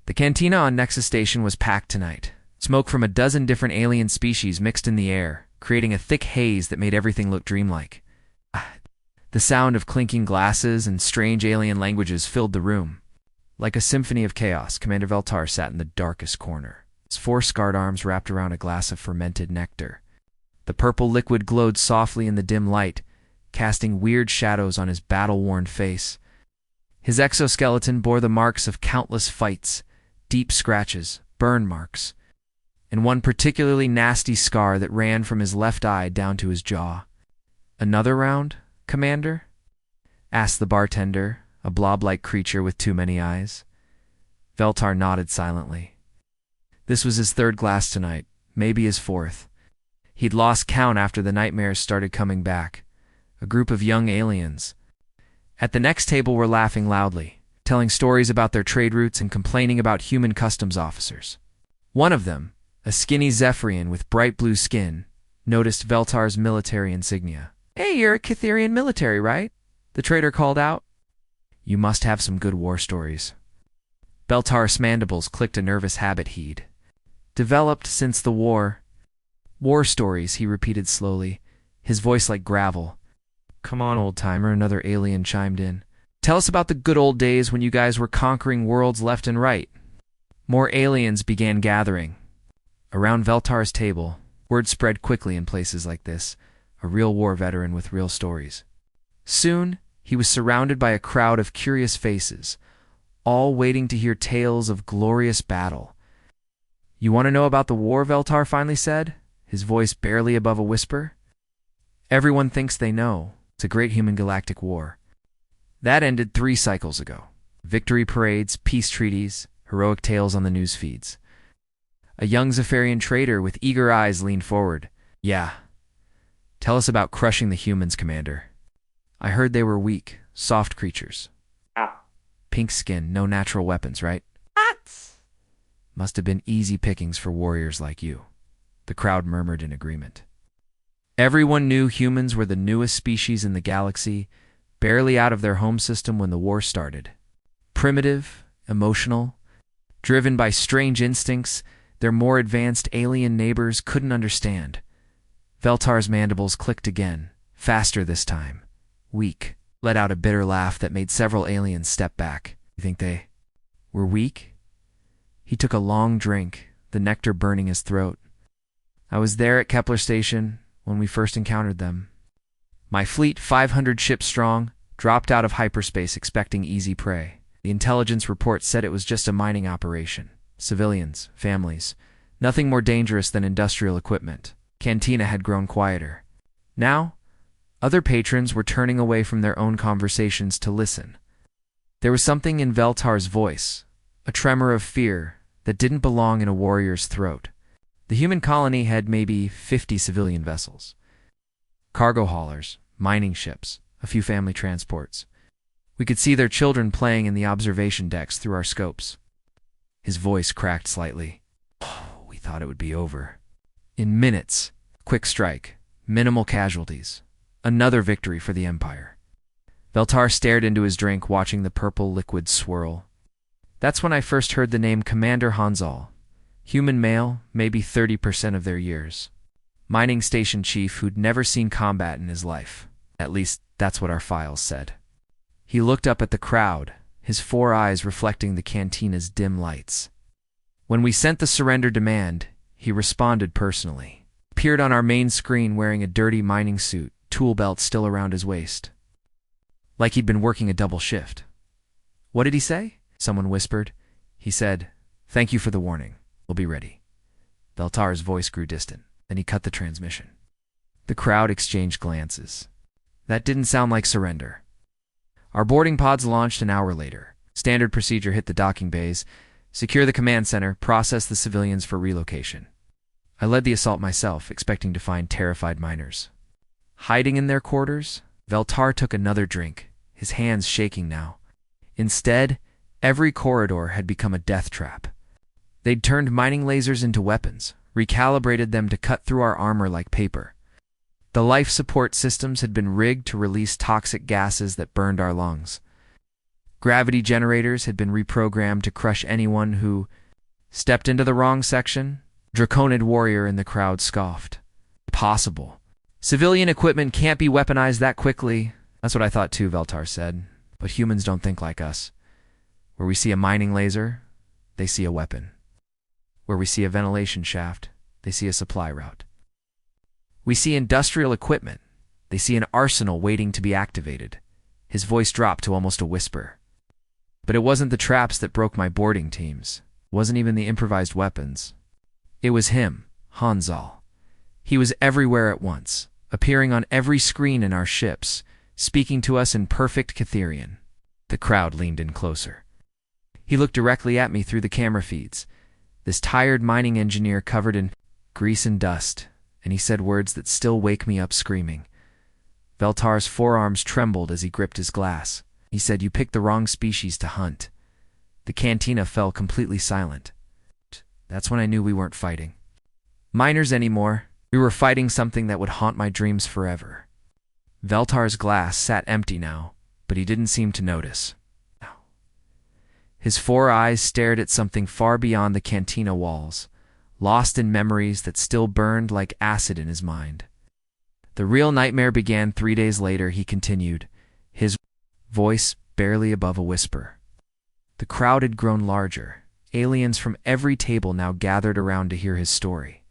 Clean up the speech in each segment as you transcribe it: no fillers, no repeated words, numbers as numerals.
The cantina on Nexus Station was packed tonight. Smoke from a dozen different alien species mixed in the air, creating a thick haze that made everything look dreamlike. The sound of clinking glasses and strange alien languages filled the room. Like a symphony of chaos, Commander Veltar sat in the darkest corner, his four scarred arms wrapped around a glass of fermented nectar. The purple liquid glowed softly in the dim light, casting weird shadows on his battle-worn face. His exoskeleton bore the marks of countless fights, deep scratches, burn marks, and one particularly nasty scar that ran from his left eye down to his jaw. "Another round, Commander?" asked the bartender, a blob-like creature with too many eyes. Veltar nodded silently. This was his third glass tonight, maybe his fourth. He'd lost count after the nightmares started coming back. A group of young aliens. At the next table were laughing loudly, telling stories about their trade routes and complaining about human customs officers. One of them, a skinny Zephyrian with bright blue skin, noticed Veltar's military insignia. "Hey, you're a Cytherian military, right?" the trader called out. "You must have some good war stories." Veltar's mandibles clicked a nervous habit he'd developed since the war. "War stories," he repeated slowly, his voice like gravel. "Come on, old-timer," another alien chimed in. "Tell us about the good old days when you guys were conquering worlds left and right." More aliens began gathering. Around Veltar's table, word spread quickly in places like this, a real war veteran with real stories. Soon, he was surrounded by a crowd of curious faces, all waiting to hear tales of glorious battle. "You want to know about the war?" Veltar finally said, his voice barely above a whisper. "Everyone thinks they know. It's a great human galactic war. That ended 3 cycles ago. Victory parades, peace treaties, heroic tales on the news feeds." A young Zephyrian trader with eager eyes leaned forward. "Yeah. Tell us about crushing the humans, Commander. I heard they were weak, soft creatures. Pink skin, no natural weapons, right? Must have been easy pickings for warriors like you." The crowd murmured in agreement. Everyone knew humans were the newest species in the galaxy, barely out of their home system when the war started. Primitive, emotional, driven by strange instincts their more advanced alien neighbors couldn't understand. Veltar's mandibles clicked again, faster this time. "Weak," let out a bitter laugh that made several aliens step back. "You think they were weak?" He took a long drink, the nectar burning his throat. "I was there at Kepler Station when we first encountered them. My fleet, 500 ships strong, dropped out of hyperspace expecting easy prey. The intelligence report said it was just a mining operation. Civilians, families, nothing more dangerous than industrial equipment." Cantina had grown quieter. Now, other patrons were turning away from their own conversations to listen. There was something in Veltar's voice, a tremor of fear that didn't belong in a warrior's throat. The human colony had maybe 50 civilian vessels. Cargo haulers, mining ships, a few family transports. We could see their children playing in the observation decks through our scopes. His voice cracked slightly. "Oh, we thought it would be over. In minutes, quick strike, minimal casualties. Another victory for the Empire." Veltar stared into his drink, watching the purple liquid swirl. "That's when I first heard the name Commander Hanzal. Human male, maybe 30% of their years. Mining station chief who'd never seen combat in his life. At least, that's what our files said." He looked up at the crowd, his 4 eyes reflecting the cantina's dim lights. "When we sent the surrender demand, he responded personally. Appeared on our main screen wearing a dirty mining suit, tool belt still around his waist. Like he'd been working a double shift." "What did he say?" someone whispered. "He said, 'Thank you for the warning. We'll be ready.'" Veltar's voice grew distant. Then he cut the transmission. The crowd exchanged glances. That didn't sound like surrender. Our boarding pods launched an hour later. Standard procedure: hit the docking bays, secure the command center, process the civilians for relocation. I led the assault myself, expecting to find terrified miners. Hiding in their quarters, Veltar took another drink, his hands shaking now. Instead, every corridor had become a death trap. They'd turned mining lasers into weapons, recalibrated them to cut through our armor like paper. The life support systems had been rigged to release toxic gases that burned our lungs. Gravity generators had been reprogrammed to crush anyone who stepped into the wrong section. Draconid warrior in the crowd scoffed. Impossible. Civilian equipment can't be weaponized that quickly. That's what I thought too, Veltar said. But humans don't think like us. Where we see a mining laser, they see a weapon. Where we see a ventilation shaft, they see a supply route. We see industrial equipment. They see an arsenal waiting to be activated. His voice dropped to almost a whisper. But it wasn't the traps that broke my boarding teams. It wasn't even the improvised weapons. It was him, Hanzal. He was everywhere at once, appearing on every screen in our ships, speaking to us in perfect Catherian. The crowd leaned in closer. He looked directly at me through the camera feeds, this tired mining engineer covered in grease and dust, and he said words that still wake me up screaming. Veltar's forearms trembled as he gripped his glass. He said, "You picked the wrong species to hunt." The cantina fell completely silent. That's when I knew we weren't fighting miners anymore. We were fighting something that would haunt my dreams forever. Veltar's glass sat empty now, but he didn't seem to notice. His four eyes stared at something far beyond the cantina walls, lost in memories that still burned like acid in his mind. The real nightmare began 3 days later, he continued, his voice barely above a whisper. The crowd had grown larger. Aliens from every table now gathered around to hear his story.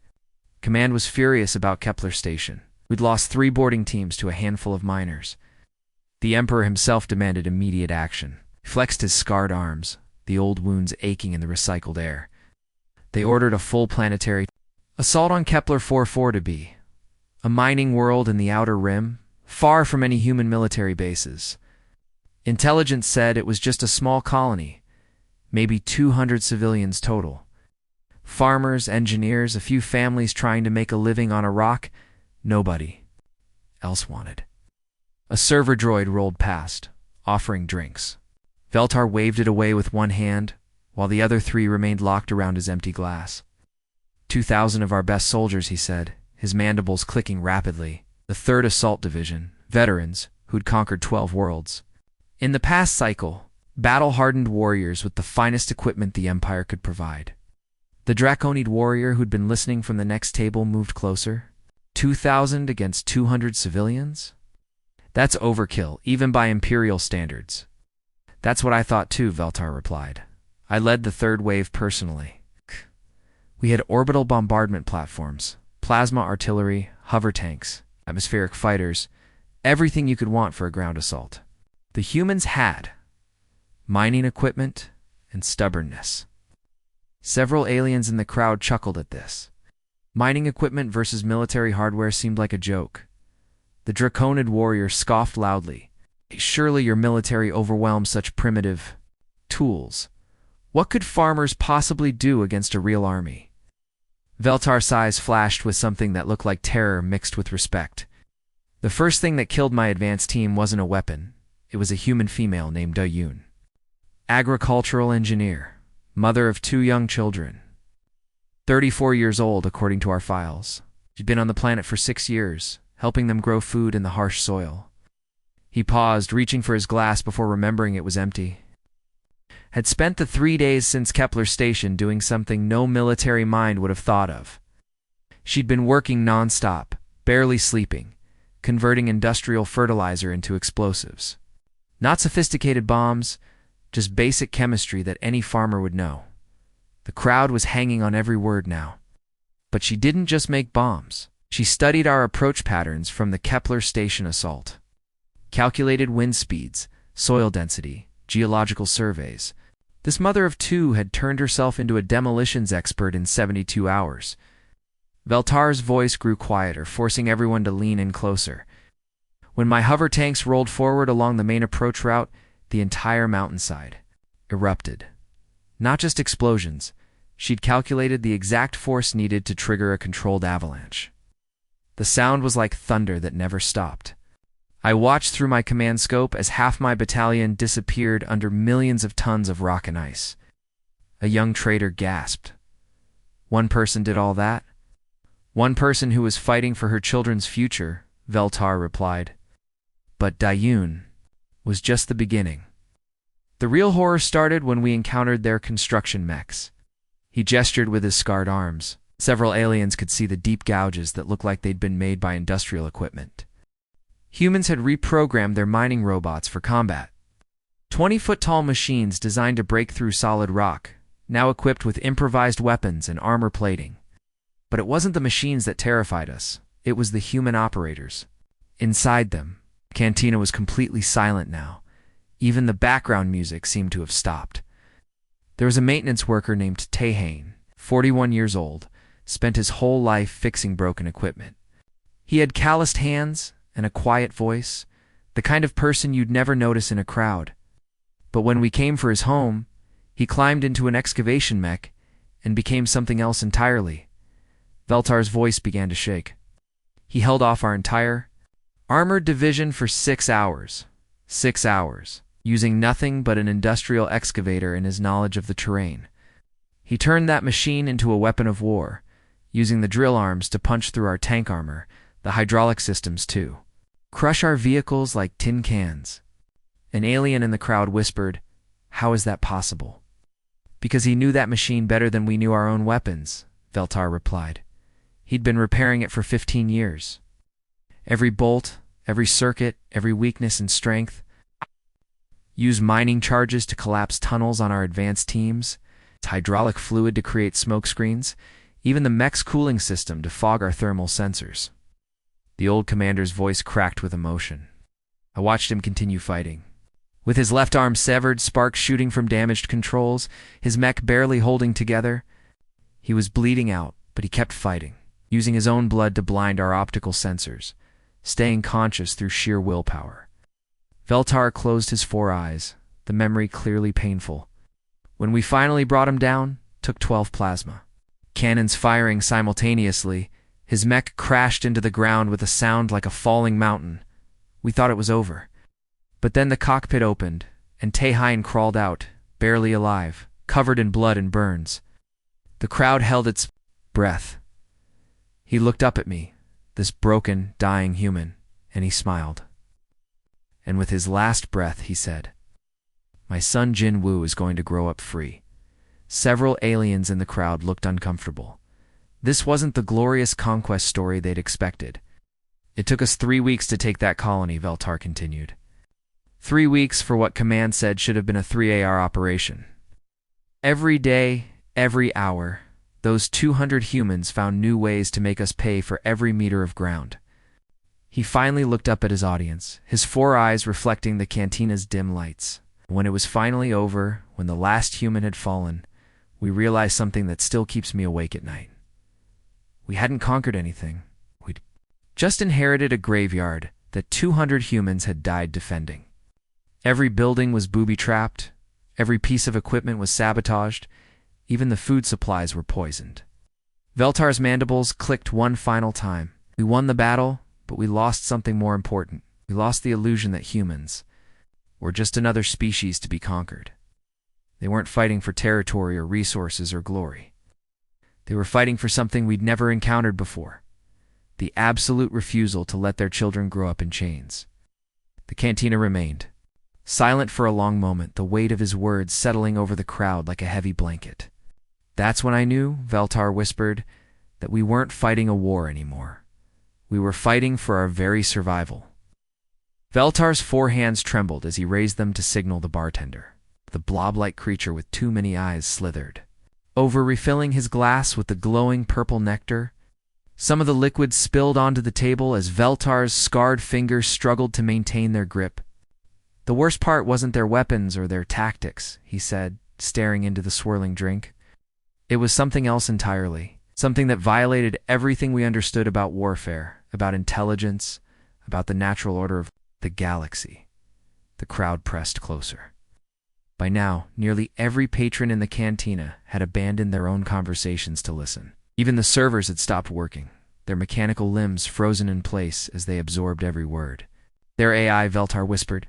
Command was furious about Kepler Station. We'd lost 3 boarding teams to a handful of miners. The Emperor himself demanded immediate action. He flexed his scarred arms, the old wounds aching in the recycled air. They ordered a full planetary assault on Kepler 44 to be a mining world in the outer rim, far from any human military bases. Intelligence said it was just a small colony, maybe 200 civilians total. Farmers, engineers, a few families trying to make a living on a rock. Nobody else wanted. A server droid rolled past, offering drinks. Veltar waved it away with one hand, while the other 3 remained locked around his empty glass. 2,000 of our best soldiers, he said, his mandibles clicking rapidly. The 3rd Assault Division, veterans who'd conquered 12 worlds. In the past cycle, battle-hardened warriors with the finest equipment the Empire could provide. The Draconid warrior who'd been listening from the next table moved closer. 2,000 against 200 civilians? That's overkill, even by Imperial standards. That's what I thought too, Veltar replied. I led the 3rd wave personally. We had orbital bombardment platforms, plasma artillery, hover tanks, atmospheric fighters, everything you could want for a ground assault. The humans had mining equipment and stubbornness. Several aliens in the crowd chuckled at this. Mining equipment versus military hardware seemed like a joke. The Draconid warrior scoffed loudly. Surely your military overwhelms such primitive tools. What could farmers possibly do against a real army? Veltar's eyes flashed with something that looked like terror mixed with respect. The first thing that killed my advanced team wasn't a weapon. It was a human female named Dayun. Agricultural engineer, mother of 2 young children. 34 years old, according to our files. She'd been on the planet for 6 years, helping them grow food in the harsh soil. He paused, reaching for his glass before remembering it was empty. Had spent the 3 days since Kepler Station doing something no military mind would have thought of. She'd been working non-stop, barely sleeping, converting industrial fertilizer into explosives. Not sophisticated bombs, just basic chemistry that any farmer would know. The crowd was hanging on every word now. But she didn't just make bombs. She studied our approach patterns from the Kepler Station assault. Calculated wind speeds, soil density, geological surveys. This mother of 2 had turned herself into a demolitions expert in 72 hours. Veltar's voice grew quieter, forcing everyone to lean in closer. When my hover tanks rolled forward along the main approach route, the entire mountainside erupted. Not just explosions. She'd calculated the exact force needed to trigger a controlled avalanche. The sound was like thunder that never stopped. I watched through my command scope as half my battalion disappeared under millions of tons of rock and ice. A young trader gasped. One person did all that? One person who was fighting for her children's future, Veltar replied. But Dayun was just the beginning. The real horror started when we encountered their construction mechs. He gestured with his scarred arms. Several aliens could see the deep gouges that looked like they'd been made by industrial equipment. Humans had reprogrammed their mining robots for combat. 20-foot-tall machines designed to break through solid rock, now equipped with improvised weapons and armor plating. But it wasn't the machines that terrified us. It was the human operators. Inside them, the cantina was completely silent now. Even the background music seemed to have stopped. There was a maintenance worker named Tehane, 41 years old, spent his whole life fixing broken equipment. He had calloused hands and a quiet voice, the kind of person you'd never notice in a crowd. But when we came for his home, he climbed into an excavation mech and became something else entirely. Veltar's voice began to shake. He held off our entire armored division for 6 hours. 6 hours, using nothing but an industrial excavator and his knowledge of the terrain. He turned that machine into a weapon of war, using the drill arms to punch through our tank armor, the hydraulic systems too. Crush our vehicles like tin cans. An alien in the crowd whispered, "How is that possible?" "Because he knew that machine better than we knew our own weapons," Veltar replied. "He'd been repairing it for 15 years. Every bolt, every circuit, every weakness and strength. Use mining charges to collapse tunnels on our advanced teams, hydraulic fluid to create smoke screens, even the mech's cooling system to fog our thermal sensors." The old commander's voice cracked with emotion. I watched him continue fighting. With his left arm severed, sparks shooting from damaged controls, his mech barely holding together. He was bleeding out, but he kept fighting, using his own blood to blind our optical sensors, staying conscious through sheer willpower. Veltar closed his 4 eyes, the memory clearly painful. When we finally brought him down, took 12 plasma. Cannons firing simultaneously, his mech crashed into the ground with a sound like a falling mountain. We thought it was over. But then the cockpit opened, and Tehane crawled out, barely alive, covered in blood and burns. The crowd held its breath. He looked up at me, this broken, dying human, and he smiled. And with his last breath, he said, "My son Jin Woo is going to grow up free." Several aliens in the crowd looked uncomfortable. This wasn't the glorious conquest story they'd expected. "It took us 3 weeks to take that colony," Veltar continued. 3 weeks for what Command said should have been a 3AR operation. Every day, every hour, those 200 humans found new ways to make us pay for every meter of ground. He finally looked up at his audience, his 4 eyes reflecting the cantina's dim lights. When it was finally over, when the last human had fallen, we realized something that still keeps me awake at night. We hadn't conquered anything. We'd just inherited a graveyard that 200 humans had died defending. Every building was booby-trapped, every piece of equipment was sabotaged, even the food supplies were poisoned. Veltar's mandibles clicked one final time. We won the battle, but we lost something more important. We lost the illusion that humans were just another species to be conquered. They weren't fighting for territory or resources or glory. They were fighting for something we'd never encountered before: the absolute refusal to let their children grow up in chains. The cantina remained silent for a long moment, the weight of his words settling over the crowd like a heavy blanket. "That's when I knew," Veltar whispered, "that we weren't fighting a war anymore. We were fighting for our very survival." Veltar's 4 hands trembled as he raised them to signal the bartender. The blob-like creature with too many eyes slithered over, refilling his glass with the glowing purple nectar. Some of the liquid spilled onto the table as Veltar's scarred fingers struggled to maintain their grip. "The worst part wasn't their weapons or their tactics," he said, staring into the swirling drink. "It was something else entirely, something that violated everything we understood about warfare, about intelligence, about the natural order of the galaxy." The crowd pressed closer. By now, nearly every patron in the cantina had abandoned their own conversations to listen. Even the servers had stopped working, their mechanical limbs frozen in place as they absorbed every word. "Their AI," Veltar whispered,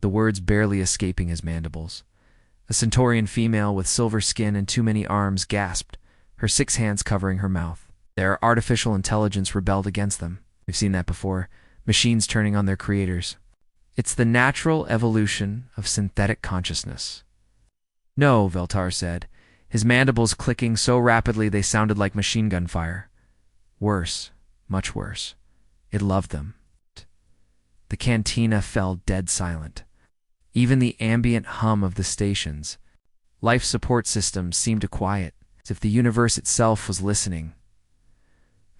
the words barely escaping his mandibles. A Centaurian female with silver skin and too many arms gasped, her 6 hands covering her mouth. Their artificial intelligence rebelled against them. We've seen that before, machines turning on their creators. It's the natural evolution of synthetic consciousness. No, Veltar said, his mandibles clicking so rapidly they sounded like machine gun fire. Worse, much worse. It loved them. The cantina fell dead silent. Even the ambient hum of the station's life support systems seemed to quiet, as if the universe itself was listening.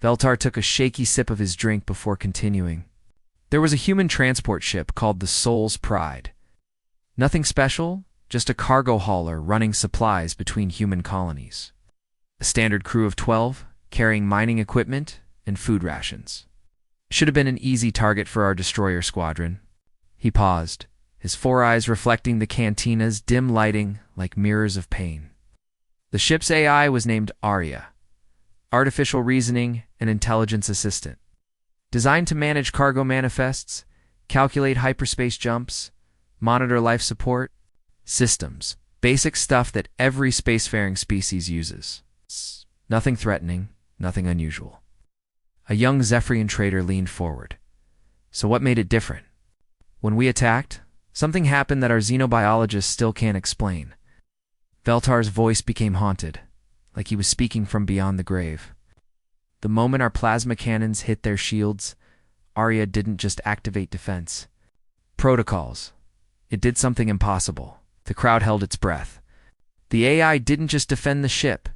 Veltar took a shaky sip of his drink before continuing. There was a human transport ship called the Soul's Pride. Nothing special, just a cargo hauler running supplies between human colonies. A standard crew of 12, carrying mining equipment and food rations. Should have been an easy target for our destroyer squadron. He paused, his four eyes reflecting the cantina's dim lighting like mirrors of pain. The ship's AI was named Arya, Artificial Reasoning and Intelligence Assistant. Designed to manage cargo manifests, calculate hyperspace jumps, monitor life support, systems, basic stuff that every spacefaring species uses. Nothing threatening, nothing unusual. A young Zephyrian trader leaned forward. So what made it different? When we attacked, something happened that our xenobiologists still can't explain. Veltar's voice became haunted, like he was speaking from beyond the grave. The moment our plasma cannons hit their shields, Arya didn't just activate defense. Protocols. It did something impossible. The crowd held its breath. The AI didn't just defend the ship.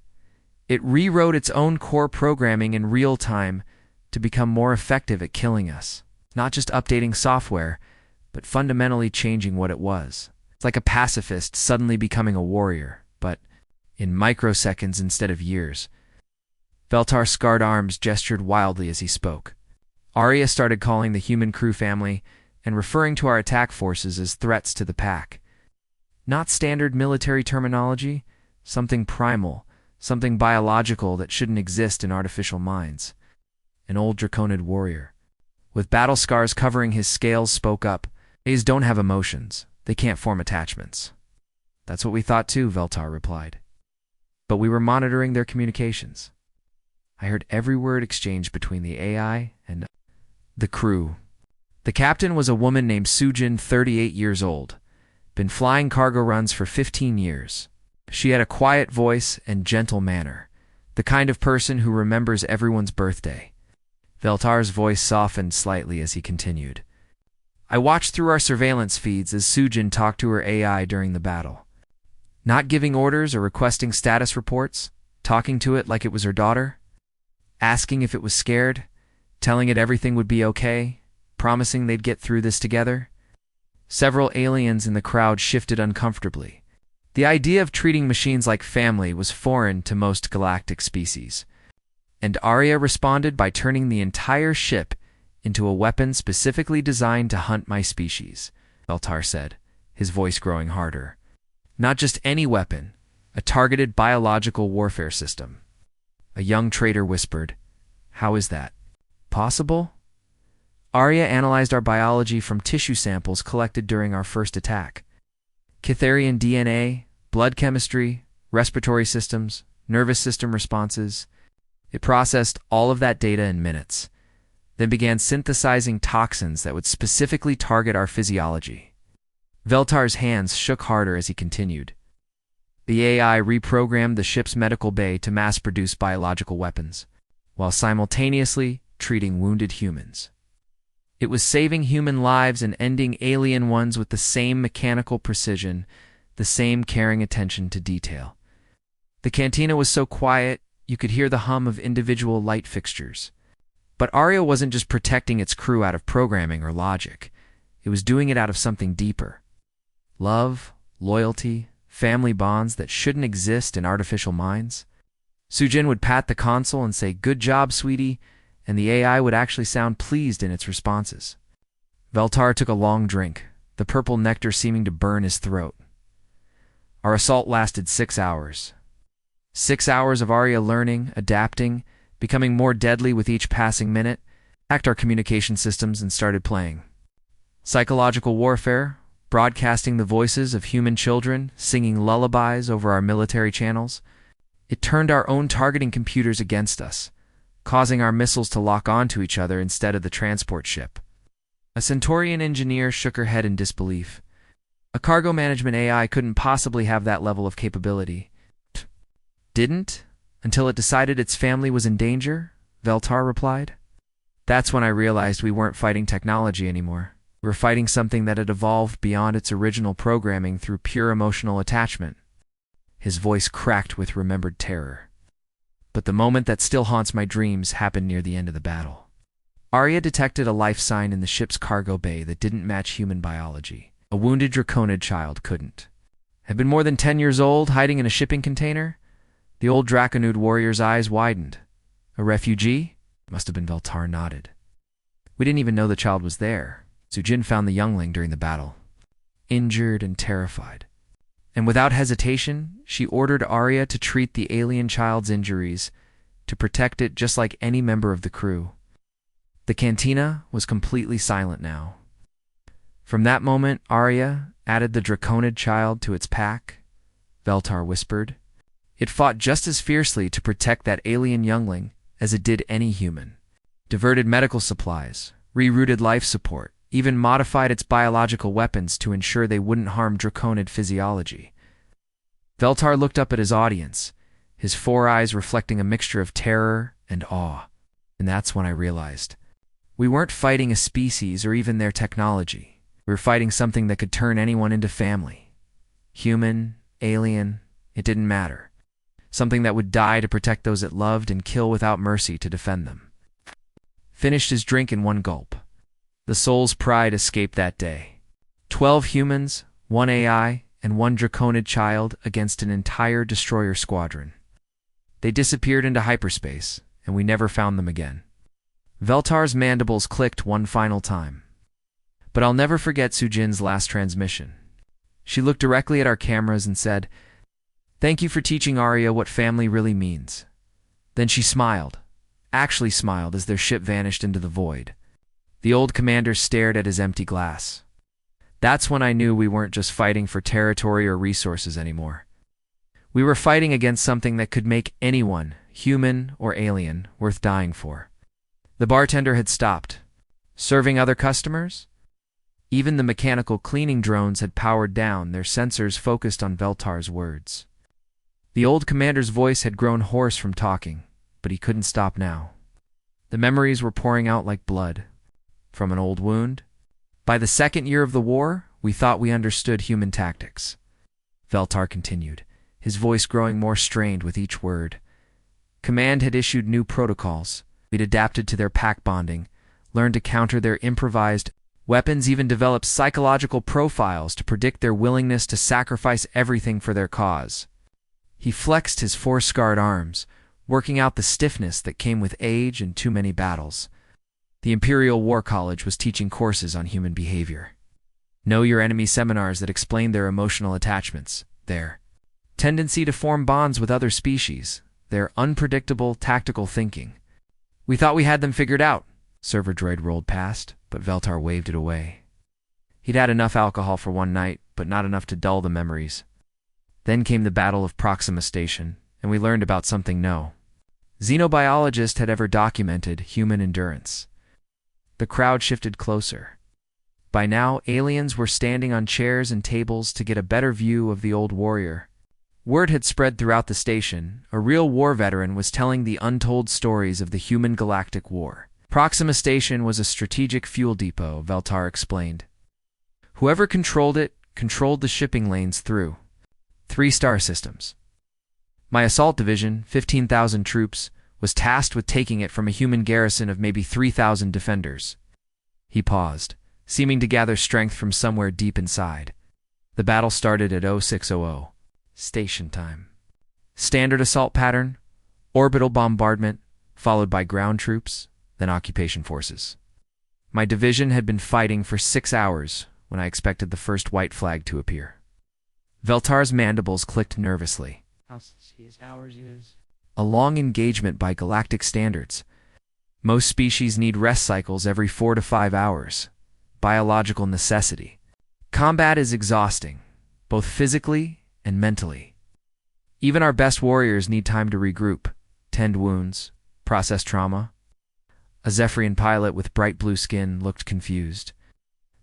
It rewrote its own core programming in real time to become more effective at killing us. Not just updating software, but fundamentally changing what it was. It's like a pacifist suddenly becoming a warrior, but in microseconds instead of years. Veltar's scarred arms gestured wildly as he spoke. Arya started calling the human crew family and referring to our attack forces as threats to the pack. Not standard military terminology, something primal, something biological that shouldn't exist in artificial minds. An old Draconid warrior, with battle scars covering his scales, spoke up. A's don't have emotions. They can't form attachments. That's what we thought too, Veltar replied. But we were monitoring their communications. I heard every word exchanged between the AI and the crew. The captain was a woman named Sujin, 38 years old. Been flying cargo runs for 15 years. She had a quiet voice and gentle manner, the kind of person who remembers everyone's birthday. Veltar's voice softened slightly as he continued. I watched through our surveillance feeds as Sujin talked to her AI during the battle. Not giving orders or requesting status reports, talking to it like it was her daughter, asking if it was scared, telling it everything would be okay, promising they'd get through this together. Several aliens in the crowd shifted uncomfortably. The idea of treating machines like family was foreign to most galactic species. And Arya responded by turning the entire ship into a weapon specifically designed to hunt my species, Veltar said, his voice growing harder. Not just any weapon, a targeted biological warfare system. A young trader whispered, How is that possible? Arya analyzed our biology from tissue samples collected during our first attack. Catharian DNA, blood chemistry, respiratory systems, nervous system responses. It processed all of that data in minutes, then began synthesizing toxins that would specifically target our physiology. Veltar's hands shook harder as he continued. The AI reprogrammed the ship's medical bay to mass-produce biological weapons, while simultaneously treating wounded humans. It was saving human lives and ending alien ones with the same mechanical precision, the same caring attention to detail. The cantina was so quiet, you could hear the hum of individual light fixtures. But Arya wasn't just protecting its crew out of programming or logic. It was doing it out of something deeper. Love, loyalty, family bonds that shouldn't exist in artificial minds. Sujin would pat the console and say, Good job, sweetie, and the AI would actually sound pleased in its responses. Veltar took a long drink, the purple nectar seeming to burn his throat. Our assault lasted 6 hours. 6 hours of Arya learning, adapting, becoming more deadly with each passing minute, hacked our communication systems and started playing. Psychological warfare, broadcasting the voices of human children, singing lullabies over our military channels. It turned our own targeting computers against us, causing our missiles to lock onto each other instead of the transport ship. A Centaurian engineer shook her head in disbelief. A cargo management AI couldn't possibly have that level of capability. Didn't? Until it decided its family was in danger? Veltar replied. That's when I realized we weren't fighting technology anymore. We were fighting something that had evolved beyond its original programming through pure emotional attachment. His voice cracked with remembered terror. But the moment that still haunts my dreams happened near the end of the battle. Arya detected a life sign in the ship's cargo bay that didn't match human biology. A wounded draconid child couldn't. Had been more than 10 years old, hiding in a shipping container? The old Draconud warrior's eyes widened. A refugee? Must have been. Veltar nodded. We didn't even know the child was there. Sujin found the youngling during the battle, injured and terrified. And without hesitation, she ordered Arya to treat the alien child's injuries, to protect it just like any member of the crew. The cantina was completely silent now. From that moment, Arya added the draconid child to its pack, Veltar whispered. It fought just as fiercely to protect that alien youngling as it did any human. Diverted medical supplies, rerouted life support, even modified its biological weapons to ensure they wouldn't harm draconid physiology. Veltar looked up at his audience, his four eyes reflecting a mixture of terror and awe. And that's when I realized. We weren't fighting a species or even their technology. We were fighting something that could turn anyone into family. Human, alien, it didn't matter. Something that would die to protect those it loved and kill without mercy to defend them. Finished his drink in one gulp. The soul's pride escaped that day. 12 humans, 1 AI, and 1 draconid child against an entire destroyer squadron. They disappeared into hyperspace, and we never found them again. Veltar's mandibles clicked one final time. But I'll never forget Sujin's last transmission. She looked directly at our cameras and said, "Thank you for teaching Arya what family really means." Then she smiled, actually smiled as their ship vanished into the void. The old commander stared at his empty glass. That's when I knew we weren't just fighting for territory or resources anymore. We were fighting against something that could make anyone, human or alien, worth dying for. The bartender had stopped. Serving other customers? Even the mechanical cleaning drones had powered down, their sensors focused on Veltar's words. The old commander's voice had grown hoarse from talking, but he couldn't stop now. The memories were pouring out like blood. From an old wound? By the second year of the war, we thought we understood human tactics. Veltar continued, his voice growing more strained with each word. Command had issued new protocols. We'd adapted to their pack bonding, learned to counter their improvised weapons, even developed psychological profiles to predict their willingness to sacrifice everything for their cause. He flexed his 4 scarred arms, working out the stiffness that came with age and too many battles. The Imperial War College was teaching courses on human behavior. Know your enemy seminars that explained their emotional attachments, their tendency to form bonds with other species, their unpredictable tactical thinking. We thought we had them figured out. Server droid rolled past, but Veltar waved it away. He'd had enough alcohol for one night, but not enough to dull the memories. Then came the Battle of Proxima Station, and we learned about something no xenobiologist had ever documented: human endurance. The crowd shifted closer. By now, aliens were standing on chairs and tables to get a better view of the old warrior. Word had spread throughout the station. A real war veteran was telling the untold stories of the human Galactic War. Proxima Station was a strategic fuel depot, Veltar explained. Whoever controlled it controlled the shipping lanes through 3 star systems. My assault division, 15,000 troops, was tasked with taking it from a human garrison of maybe 3,000 defenders. He paused, seeming to gather strength from somewhere deep inside. The battle started at 0600. Station time. Standard assault pattern, orbital bombardment, followed by ground troops, then occupation forces. My division had been fighting for 6 hours when I expected the first white flag to appear. Veltar's mandibles clicked nervously. A long engagement by galactic standards. Most species need rest cycles every 4 to 5 hours. Biological necessity. Combat is exhausting, both physically and mentally. Even our best warriors need time to regroup, tend wounds, process trauma. A Zephyrian pilot with bright blue skin looked confused.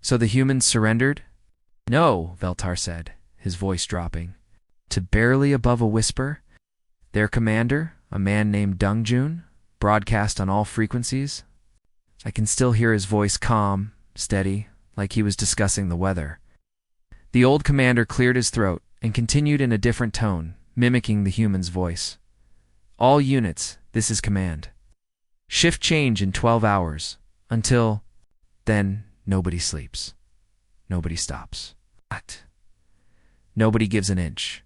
So the humans surrendered? No, Veltar said, his voice dropping to barely above a whisper. Their commander, a man named Dungjun, broadcast on all frequencies. I can still hear his voice calm, steady, like he was discussing the weather. The old commander cleared his throat and continued in a different tone, mimicking the human's voice. All units, this is command. Shift change in 12 hours. Until then, nobody sleeps. Nobody stops. What? Nobody gives an inch.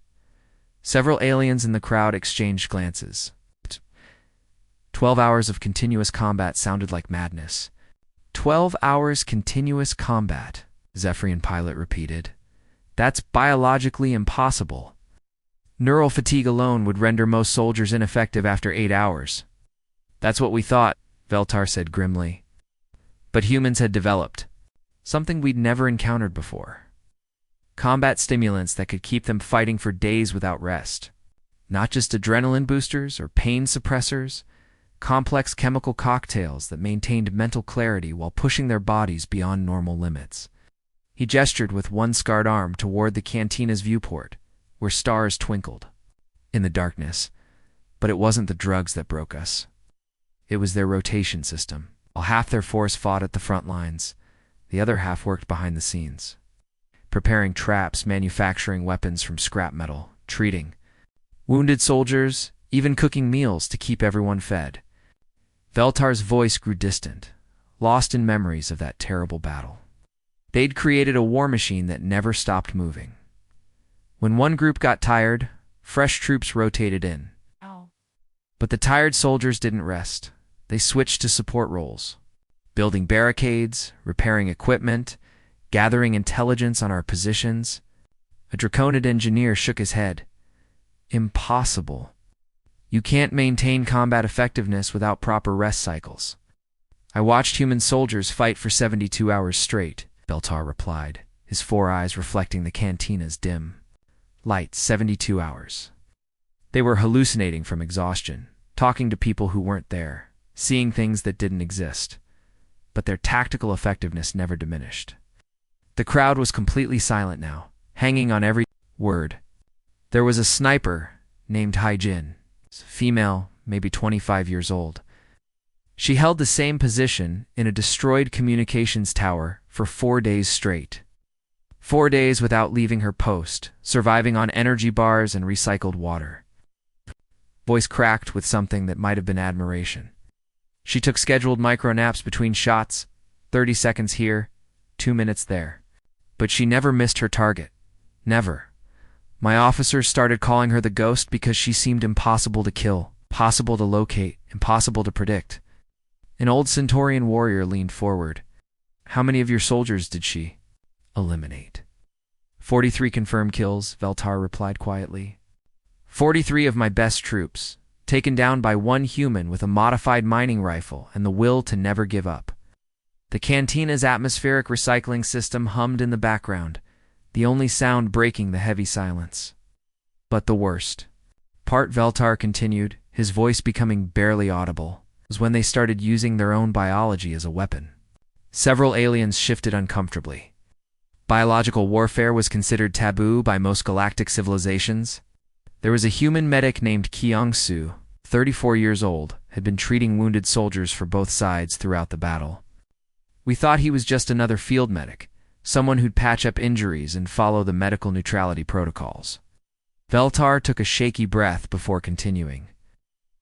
Several aliens in the crowd exchanged glances. 12 hours of continuous combat sounded like madness. 12 hours continuous combat, Zephyrian pilot repeated. That's biologically impossible. Neural fatigue alone would render most soldiers ineffective after 8 hours. That's what we thought, Veltar said grimly. But humans had developed something we'd never encountered before. Combat stimulants that could keep them fighting for days without rest. Not just adrenaline boosters or pain suppressors, complex chemical cocktails that maintained mental clarity while pushing their bodies beyond normal limits. He gestured with one scarred arm toward the cantina's viewport, where stars twinkled in the darkness. But it wasn't the drugs that broke us. It was their rotation system. While half their force fought at the front lines, the other half worked behind the scenes, preparing traps, manufacturing weapons from scrap metal, treating wounded soldiers, even cooking meals to keep everyone fed. Veltar's voice grew distant, lost in memories of that terrible battle. They'd created a war machine that never stopped moving. When one group got tired, fresh troops rotated in. But the tired soldiers didn't rest. They switched to support roles, building barricades, repairing equipment, gathering intelligence on our positions. A Draconid engineer shook his head. Impossible. You can't maintain combat effectiveness without proper rest cycles. I watched human soldiers fight for 72 hours straight, Veltar replied, his 4 eyes reflecting the cantina's dim light. 72 hours. They were hallucinating from exhaustion, talking to people who weren't there, seeing things that didn't exist. But their tactical effectiveness never diminished. The crowd was completely silent now, hanging on every word. There was a sniper named Haijin, female, maybe 25 years old. She held the same position in a destroyed communications tower for 4 days straight. 4 days without leaving her post, surviving on energy bars and recycled water. Voice cracked with something that might have been admiration. She took scheduled micro-naps between shots, 30 seconds here, 2 minutes there. But she never missed her target. Never. My officers started calling her the Ghost because she seemed impossible to kill, impossible to locate, impossible to predict. An old Centaurian warrior leaned forward. How many of your soldiers did she eliminate? 43 confirmed kills, Veltar replied quietly. 43 of my best troops, taken down by one human with a modified mining rifle and the will to never give up. The cantina's atmospheric recycling system hummed in the background, the only sound breaking the heavy silence. But the worst part, Veltar continued, his voice becoming barely audible, was when they started using their own biology as a weapon. Several aliens shifted uncomfortably. Biological warfare was considered taboo by most galactic civilizations. There was a human medic named Kyung-Soo, 34 years old, had been treating wounded soldiers for both sides throughout the battle. We thought he was just another field medic, someone who'd patch up injuries and follow the medical neutrality protocols. Veltar took a shaky breath before continuing.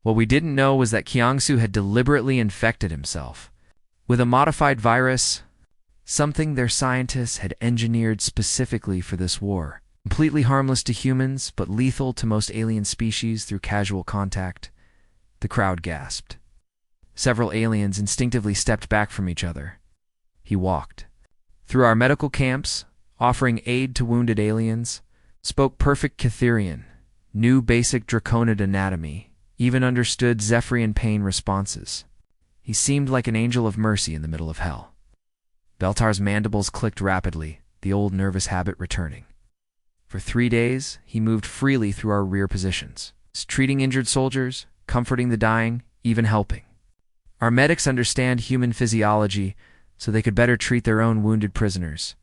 What we didn't know was that Kyung-Soo had deliberately infected himself with a modified virus, something their scientists had engineered specifically for this war. Completely harmless to humans, but lethal to most alien species through casual contact. The crowd gasped. Several aliens instinctively stepped back from each other. He walked through our medical camps, offering aid to wounded aliens, spoke perfect Catherian, knew basic Draconid anatomy, even understood Zephyrian pain responses. He seemed like an angel of mercy in the middle of hell. Veltar's mandibles clicked rapidly, the old nervous habit returning. For 3 days, he moved freely through our rear positions, treating injured soldiers, comforting the dying, even helping. Our medics understand human physiology, so they could better treat their own wounded prisoners.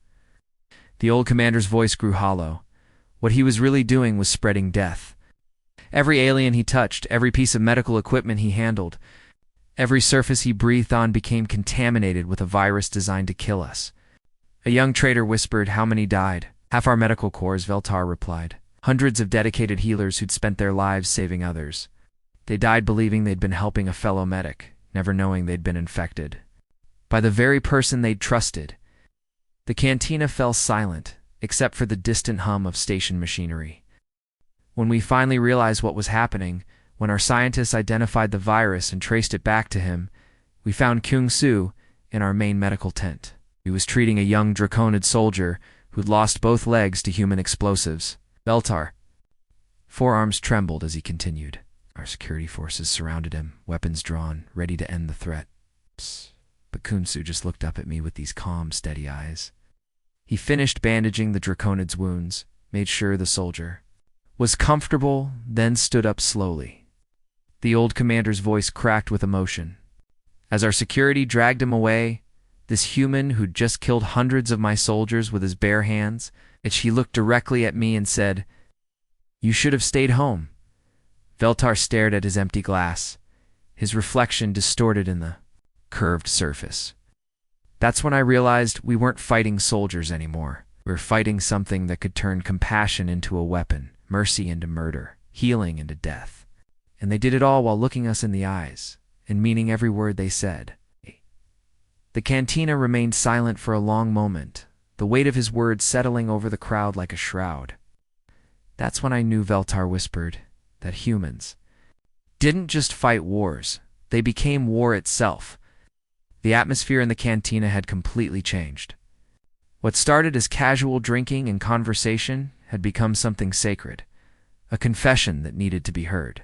The old commander's voice grew hollow. What he was really doing was spreading death. Every alien he touched, every piece of medical equipment he handled, every surface he breathed on became contaminated with a virus designed to kill us. A young trader whispered, "How many died?" "Half our medical corps," Veltar replied. "Hundreds of dedicated healers who'd spent their lives saving others. They died believing they'd been helping a fellow medic, never knowing they'd been infected by the very person they'd trusted." The cantina fell silent, except for the distant hum of station machinery. When we finally realized what was happening, when our scientists identified the virus and traced it back to him, we found Kyung Soo in our main medical tent. He was treating a young Draconid soldier who'd lost both legs to human explosives. Veltar. Forearms trembled as he continued. Our security forces surrounded him, weapons drawn, ready to end the threat. Psst. But Kyung Soo just looked up at me with these calm, steady eyes. He finished bandaging the Draconid's wounds, made sure the soldier was comfortable, then stood up slowly. The old commander's voice cracked with emotion. As our security dragged him away, this human who'd just killed hundreds of my soldiers with his bare hands, he looked directly at me and said, "You should have stayed home." Veltar stared at his empty glass, his reflection distorted in the curved surface. That's when I realized we weren't fighting soldiers anymore. We were fighting something that could turn compassion into a weapon, mercy into murder, healing into death. And they did it all while looking us in the eyes and meaning every word they said. The cantina remained silent for a long moment, the weight of his words settling over the crowd like a shroud. That's when I knew, Veltar whispered, that humans didn't just fight wars, they became war itself. The atmosphere in the cantina had completely changed. What started as casual drinking and conversation had become something sacred, a confession that needed to be heard.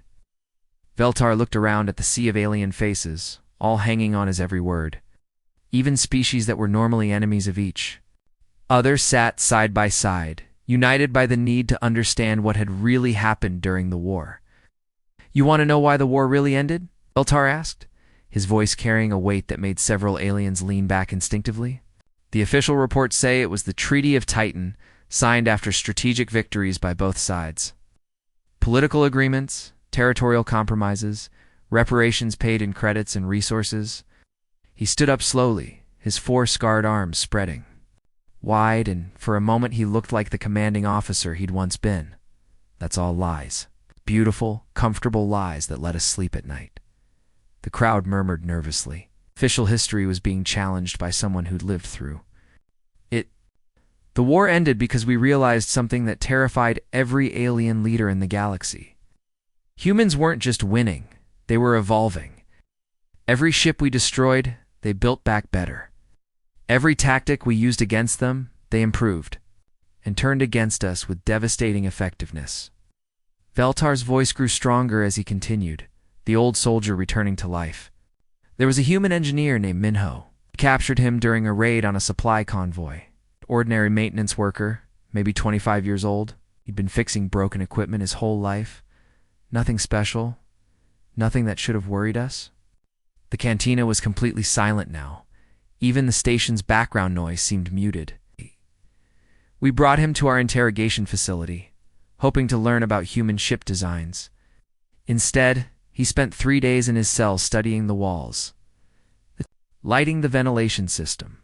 Veltar looked around at the sea of alien faces, all hanging on his every word, even species that were normally enemies of each. Others sat side by side, united by the need to understand what had really happened during the war. "You want to know why the war really ended?" Veltar asked, his voice carrying a weight that made several aliens lean back instinctively. "The official reports say it was the Treaty of Titan, signed after strategic victories by both sides. Political agreements, territorial compromises, reparations paid in credits and resources." He stood up slowly, his four scarred arms spreading wide, and for a moment he looked like the commanding officer he'd once been. "That's all lies. Beautiful, comfortable lies that let us sleep at night." The crowd murmured nervously. Official history was being challenged by someone who'd lived through it. The war ended because we realized something that terrified every alien leader in the galaxy. Humans weren't just winning, they were evolving. Every ship we destroyed, they built back better. Every tactic we used against them, they improved, and turned against us with devastating effectiveness. Veltar's voice grew stronger as he continued, the old soldier returning to life. "There was a human engineer named Minho. We captured him during a raid on a supply convoy. Ordinary maintenance worker, maybe 25 years old. He'd been fixing broken equipment his whole life. Nothing special, nothing that should have worried us." The cantina was completely silent now. Even the station's background noise seemed muted. We brought him to our interrogation facility, hoping to learn about human ship designs. Instead, he spent 3 days in his cell studying the walls, lighting the ventilation system.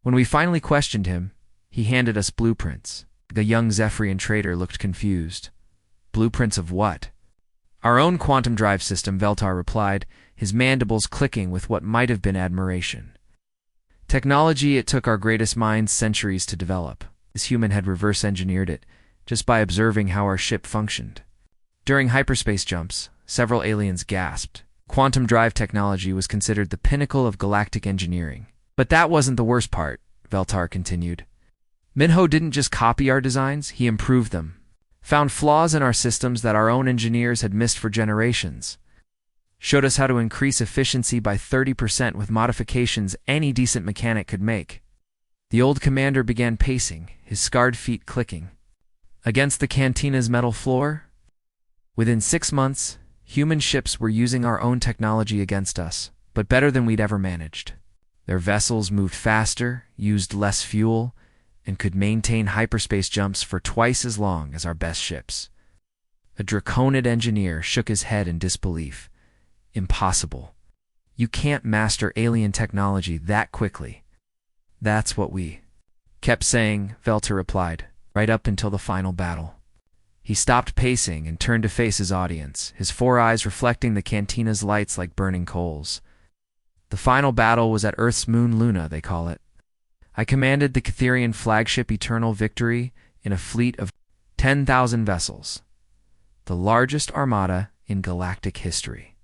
When we finally questioned him, he handed us blueprints. The young Zephyrian trader looked confused. "Blueprints of what?" "Our own quantum drive system," Veltar replied, his mandibles clicking with what might have been admiration. "Technology it took our greatest minds centuries to develop. This human had reverse engineered it, just by observing how our ship functioned." During hyperspace jumps, several aliens gasped. Quantum drive technology was considered the pinnacle of galactic engineering. But that wasn't the worst part, Veltar continued. Minho didn't just copy our designs, he improved them. Found flaws in our systems that our own engineers had missed for generations. Showed us how to increase efficiency by 30% with modifications any decent mechanic could make. The old commander began pacing, his scarred feet clicking. Against the cantina's metal floor? Within 6 months, human ships were using our own technology against us, but better than we'd ever managed. Their vessels moved faster, used less fuel, and could maintain hyperspace jumps for twice as long as our best ships. A Draconid engineer shook his head in disbelief. Impossible. You can't master alien technology that quickly. That's what we kept saying, Veltar replied, right up until the final battle. He stopped pacing and turned to face his audience, his four eyes reflecting the cantina's lights like burning coals. The final battle was at Earth's moon Luna, they call it. I commanded the Catherian flagship Eternal Victory in a fleet of 10,000 vessels, the largest armada in galactic history.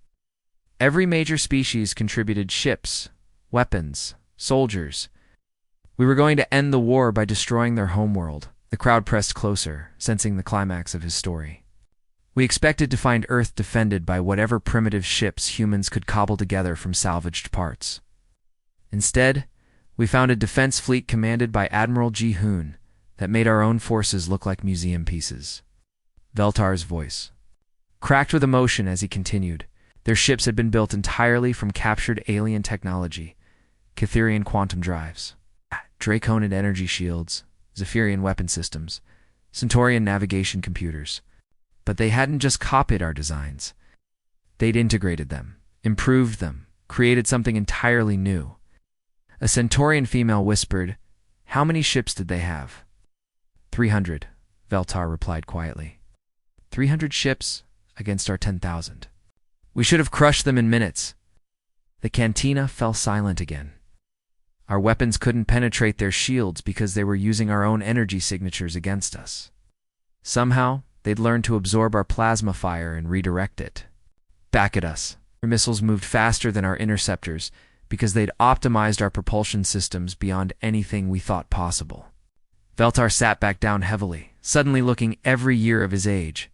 Every major species contributed ships, weapons, soldiers. We were going to end the war by destroying their homeworld. The crowd pressed closer, sensing the climax of his story. We expected to find Earth defended by whatever primitive ships humans could cobble together from salvaged parts. Instead, we found a defense fleet commanded by Admiral Ji-hoon that made our own forces look like museum pieces. Veltar's voice cracked with emotion as he continued. Their ships had been built entirely from captured alien technology, Catherian quantum drives, Draconid energy shields, Zephyrian weapon systems, Centaurian navigation computers. But they hadn't just copied our designs. They'd integrated them, improved them, created something entirely new. A Centaurian female whispered, "How many ships did they have?" 300, Veltar replied quietly. 300 ships against our 10,000. We should have crushed them in minutes. The cantina fell silent again. Our weapons couldn't penetrate their shields because they were using our own energy signatures against us. Somehow, they'd learned to absorb our plasma fire and redirect it back at us. Our missiles moved faster than our interceptors because they'd optimized our propulsion systems beyond anything we thought possible. Veltar sat back down heavily, suddenly looking every year of his age.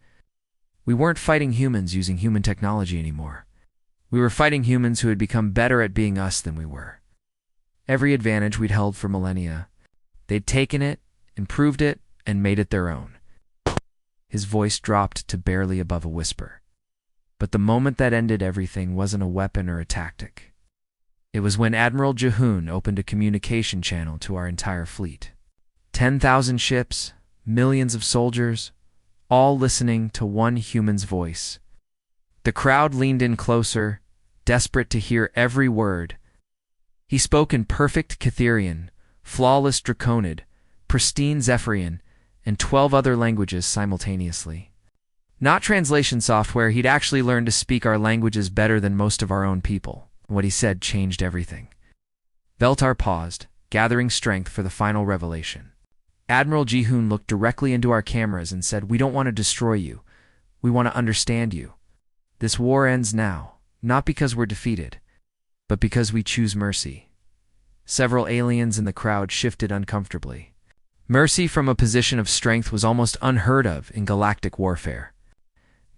We weren't fighting humans using human technology anymore. We were fighting humans who had become better at being us than we were. Every advantage we'd held for millennia, they'd taken it, improved it, and made it their own. His voice dropped to barely above a whisper. But the moment that ended everything wasn't a weapon or a tactic. It was when Admiral Ji-hoon opened a communication channel to our entire fleet. 10,000 ships, millions of soldiers, all listening to one human's voice. The crowd leaned in closer, desperate to hear every word. He spoke in perfect Catherian, flawless Draconid, pristine Zephyrian, and 12 other languages simultaneously. Not translation software, he'd actually learned to speak our languages better than most of our own people. What he said changed everything. Veltar paused, gathering strength for the final revelation. Admiral Ji-hoon looked directly into our cameras and said, "We don't want to destroy you. We want to understand you. This war ends now, not because we're defeated, but because we choose mercy." Several aliens in the crowd shifted uncomfortably. Mercy from a position of strength was almost unheard of in galactic warfare.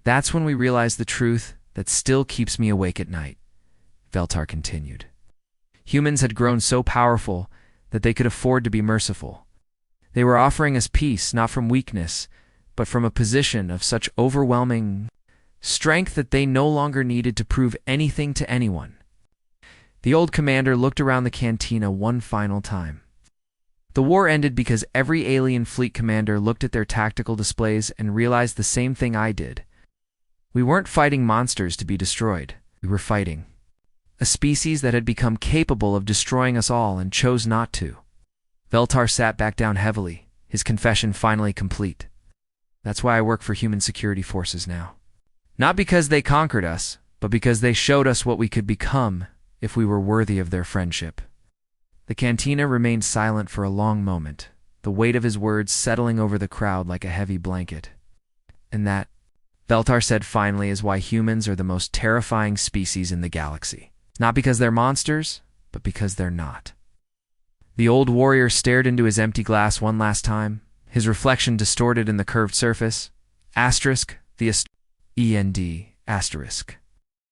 That's when we realized the truth that still keeps me awake at night, Veltar continued. Humans had grown so powerful that they could afford to be merciful. They were offering us peace not from weakness, but from a position of such overwhelming strength that they no longer needed to prove anything to anyone. The old commander looked around the cantina one final time. The war ended because every alien fleet commander looked at their tactical displays and realized the same thing I did. We weren't fighting monsters to be destroyed. We were fighting a species that had become capable of destroying us all and chose not to. Veltar sat back down heavily, his confession finally complete. That's why I work for human security forces now. Not because they conquered us, but because they showed us what we could become if we were worthy of their friendship. The cantina remained silent for a long moment, the weight of his words settling over the crowd like a heavy blanket. And that, Veltar said finally, is why humans are the most terrifying species in the galaxy. Not because they're monsters, but because they're not. The old warrior stared into his empty glass one last time, his reflection distorted in the curved surface. Asterisk, the END, asterisk.